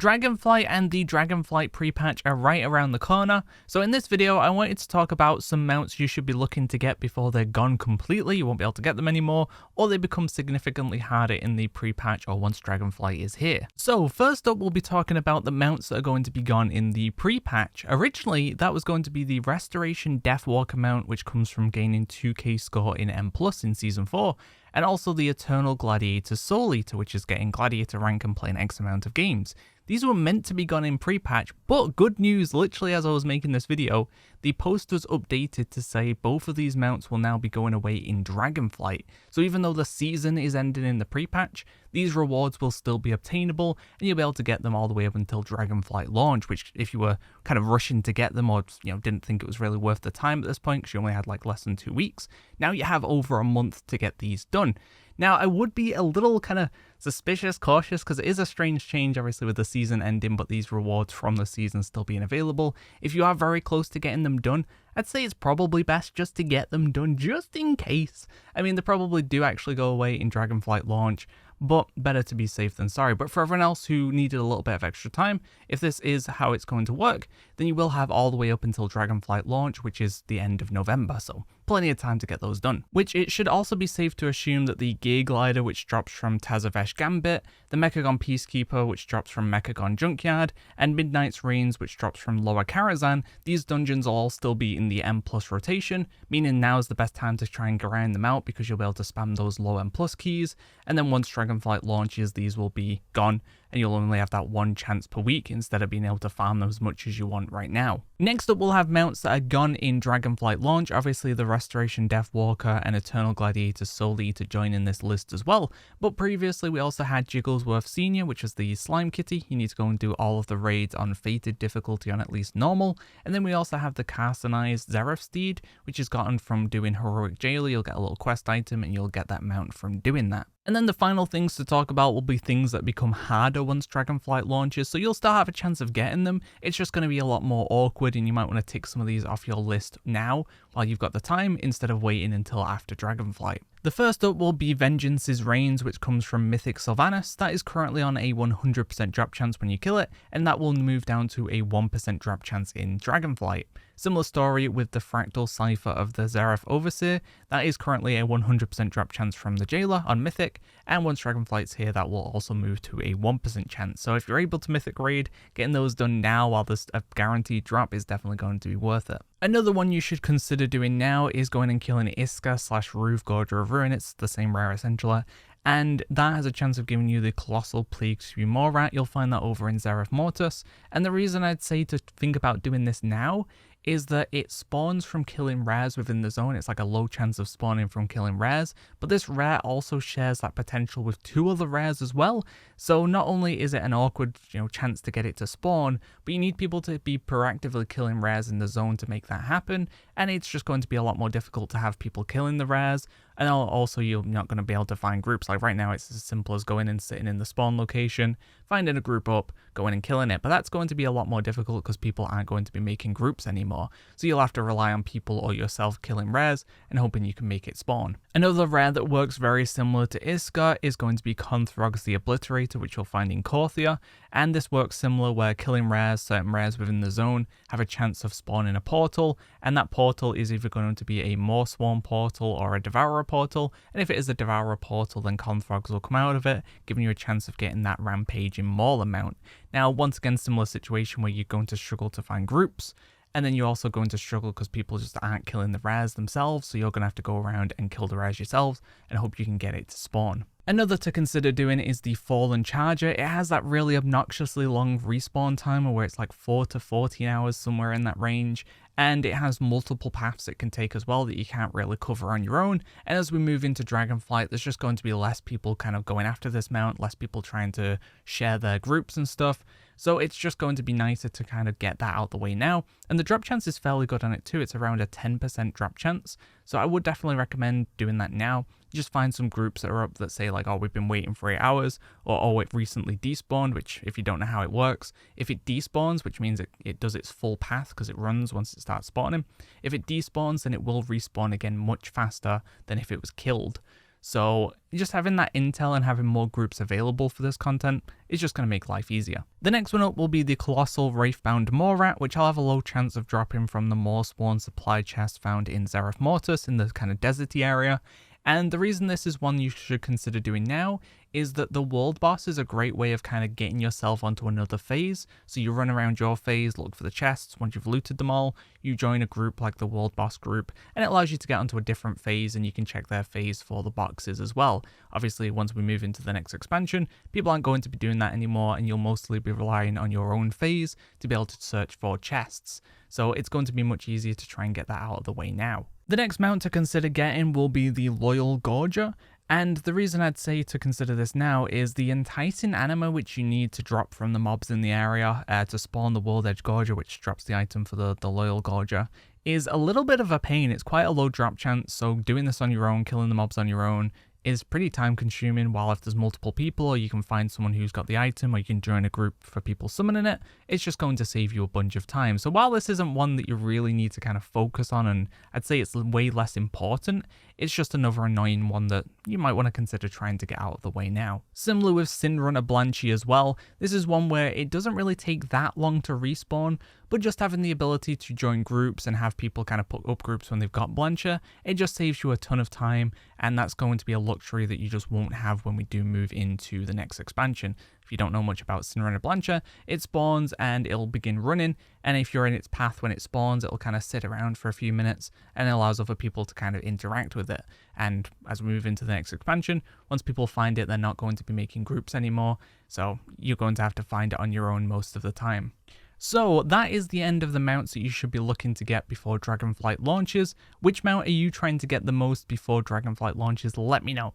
Dragonflight and the Dragonflight pre-patch are right around the corner, so in this video I wanted to talk about some mounts you should be looking to get before they're gone completely, you won't be able to get them anymore, or they become significantly harder in the pre-patch or once Dragonflight is here. So first up we'll be talking about the mounts that are going to be gone in the pre-patch. Originally that was going to be the Restoration Deathwalker mount, which comes from gaining 2k score in M+ in Season 4, and also the Eternal Gladiator Soul Eater, which is getting Gladiator rank and playing X amount of games. These were meant to be gone in pre-patch, but good news, literally as I was making this video, the post was updated to say both of these mounts will now be going away in Dragonflight. So even though the season is ending in the pre-patch, these rewards will still be obtainable, and you'll be able to get them all the way up until Dragonflight launch, which if you were kind of rushing to get them or didn't think it was really worth the time at this point because you only had like less than 2 weeks, now you have over a month to get these done. Now, I would be a little kind of suspicious, cautious, because it is a strange change, obviously, with the season ending, but these rewards from the season still being available. If you are very close to getting them done, I'd say it's probably best just to get them done, just in case. I mean, they probably do actually go away in Dragonflight launch, but better to be safe than sorry. But for everyone else who needed a little bit of extra time, if this is how it's going to work, then you will have all the way up until Dragonflight launch, which is the end of November, so plenty of time to get those done. Which it should also be safe to assume that the Gear Glider, which drops from Tazavesh Gambit, the Mechagon Peacekeeper, which drops from Mechagon Junkyard, and Midnight's Reigns, which drops from Lower Karazhan, these dungeons will all still be in the M+ rotation, meaning now is the best time to try and grind them out because you'll be able to spam those low M+ keys, and then once Dragonflight launches, these will be gone, and you'll only have that one chance per week instead of being able to farm them as much as you want right now. Next up, we'll have mounts that are gone in Dragonflight launch. Obviously, the Restoration Deathwalker and Eternal Gladiator Soul Eater join in this list as well, but previously we also had Jigglesworth Senior, which is the Slime Kitty. You need to go and do all of the raids on Fated difficulty on at least normal, and then we also have the Carcinized Zeref Steed, which is gotten from doing Heroic Jailer. You'll get a little quest item and you'll get that mount from doing that. And then the final things to talk about will be things that become harder once Dragonflight launches, so you'll still have a chance of getting them, it's just going to be a lot more awkward and you might want to tick some of these off your list now while you've got the time instead of waiting until after Dragonflight. The first up will be Vengeance's Reigns, which comes from Mythic Sylvanas. That is currently on a 100% drop chance when you kill it, and that will move down to a 1% drop chance in Dragonflight. Similar story with the Fractal Cipher of the Zeref Overseer. That is currently a 100% drop chance from the Jailer on Mythic, and once Dragonflight's here, that will also move to a 1% chance. So if you're able to Mythic raid, getting those done now while there's a guaranteed drop is definitely going to be worth it. Another one you should consider doing now is going and killing Iska/Roof Gorger of Ruin. It's the same rare essentialer, and that has a chance of giving you the Colossal Plague Spew Morat. You'll find that over in Zeref Mortis, and the reason I'd say to think about doing this now is that it spawns from killing rares within the zone. It's like a low chance of spawning from killing rares, but this rare also shares that potential with 2 other rares as well. So not only is it an awkward, chance to get it to spawn, but you need people to be proactively killing rares in the zone to make that happen, and it's just going to be a lot more difficult to have people killing the rares, and also you're not going to be able to find groups. Like right now it's as simple as going and sitting in the spawn location, finding a group up, going and killing it, but that's going to be a lot more difficult because people aren't going to be making groups anymore. So you'll have to rely on people or yourself killing rares and hoping you can make it spawn. Another rare that works very similar to Iska is going to be Controxy Obliterator, which you'll find in Korthia, and this works similar where killing rares, certain rares within the zone, have a chance of spawning a portal, and that portal is either going to be a Moorsworn portal or a Devourer portal, and if it is a Devourer portal then Controgs will come out of it, giving you a chance of getting that Rampaging Mauler mount. Now once again, similar situation where you're going to struggle to find groups, and then you're also going to struggle because people just aren't killing the rares themselves, so you're going to have to go around and kill the rares yourselves and hope you can get it to spawn. Another to consider doing is the Fallen Charger. It has that really obnoxiously long respawn timer where it's like 4 to 14 hours, somewhere in that range, and it has multiple paths it can take as well that you can't really cover on your own. And as we move into Dragonflight, there's just going to be less people kind of going after this mount, less people trying to share their groups and stuff. So it's just going to be nicer to kind of get that out the way now. And the drop chance is fairly good on it too. It's around a 10% drop chance. So I would definitely recommend doing that now. You just find some groups that are up that say like, oh, we've been waiting for 8 hours, or oh, it recently despawned, which if you don't know how it works, if it despawns, which means it does its full path because it runs once it starts spawning, if it despawns, then it will respawn again much faster than if it was killed. So just having that intel and having more groups available for this content is just going to make life easier. The next one up will be the Colossal Rafe-bound Morat, which I'll have a low chance of dropping from the Moorsworn supply chest found in Zereth Mortis in the kind of deserty area. And the reason this is one you should consider doing now is that the world boss is a great way of kind of getting yourself onto another phase. So you run around your phase, look for the chests. Once you've looted them all, you join a group like the world boss group, and it allows you to get onto a different phase, and you can check their phase for the boxes as well. Obviously, once we move into the next expansion, people aren't going to be doing that anymore, and you'll mostly be relying on your own phase to be able to search for chests. So it's going to be much easier to try and get that out of the way now. The next mount to consider getting will be the Loyal Gorger, and the reason I'd say to consider this now is the enticing anima which you need to drop from the mobs in the area to spawn the World Edge Gorger, which drops the item for the Loyal Gorger, is a little bit of a pain. It's quite a low drop chance, so doing this on your own, killing the mobs on your own, is pretty time consuming, while if there's multiple people, or you can find someone who's got the item, or you can join a group for people summoning it, it's just going to save you a bunch of time. So while this isn't one that you really need to kind of focus on, and I'd say it's way less important, it's just another annoying one that you might want to consider trying to get out of the way now. Similar with Sinrunner Blanchy as well, this is one where it doesn't really take that long to respawn, but just having the ability to join groups and have people kind of put up groups when they've got Blancher, it just saves you a ton of time, and that's going to be a luxury that you just won't have when we do move into the next expansion. If you don't know much about Sinrunner Blancher, it spawns and it'll begin running, and if you're in its path when it spawns, it'll kind of sit around for a few minutes, and it allows other people to kind of interact with it. And as we move into the next expansion, once people find it, they're not going to be making groups anymore, so you're going to have to find it on your own most of the time. So that is the end of the mounts that you should be looking to get before Dragonflight launches. Which mount are you trying to get the most before Dragonflight launches? Let me know.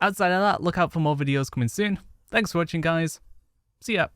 Outside of that, look out for more videos coming soon. Thanks for watching, guys. See ya.